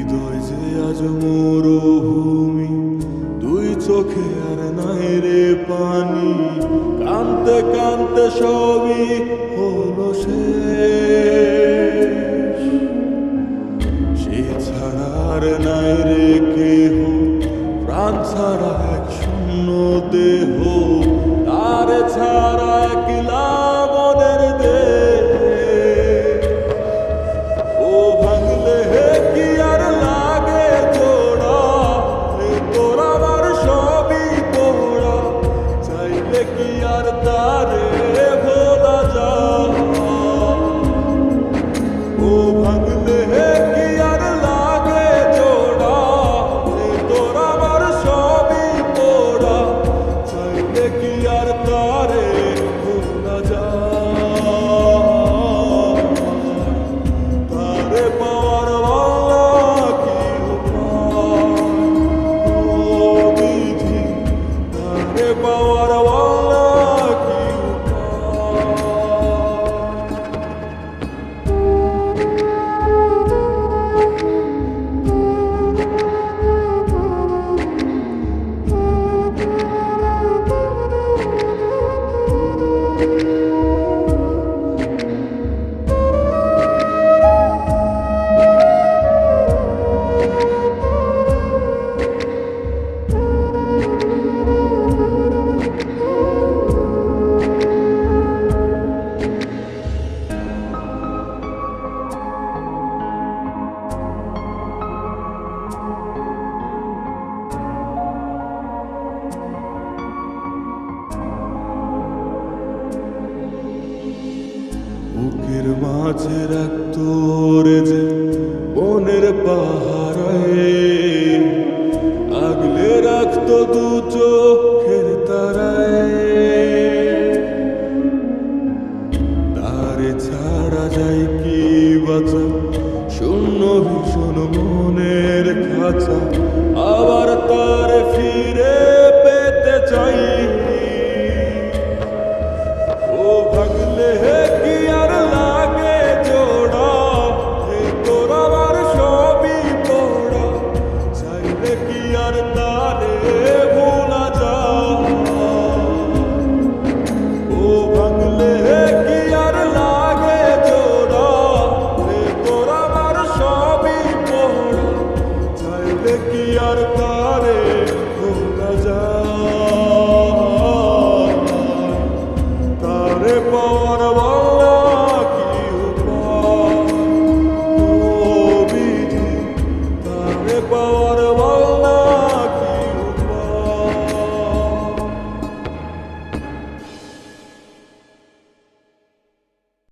হৃদয় যে আজ মরুভূমি, দুই চোখে আর নাই রে পানি, কানতে কানতে সবই হলো শেষ। সে ছাড়া আর নাই রে কেহ, প্রাণ ছাড়া এক শূন্য দেহ, তারে ছাড়া একলা মনের দেহ। ও ভাঙলে হে কি আর লাগে জোড়া, এ তোর আমার সবই তোরা, চাইলে কি আর তারে ভোলা যায়। ও ভাঙলে হে কি আর লাগে জোড়া, এ তোর আমার সবই তোরা, চাইলে কি আর তারে ভোলা যায়। তারে পাওয়ার বাংলা কি উপায়, ও বিধি, তারে পাওয়ার বাংলা কি বুকের মাঝে রাখতো রে যে বনের পাহারায়, আগলে রাখতো দু চোখের তারায়। তারে ছাড়া যায় কি বাঁচা, শূন্য ভীষণ মনের খাঁচা, আবার তারে ফিরে পেতে চাই। ও ভাগলে হে কি আর লাগে জোড়া, হে তোর আমার সবই তোরা, চাইলে কি আর তারে ভোলা যায়। ও ভাগলে হে কি আর লাগে জোড়া, হে তোর আমার সবই তোরা, চাইলে কি আর তারে ভোলা যায়। তারে পাওয়ার বাংলা কি উপায়, ও বিধি, তারে পাওয়ার বাংলা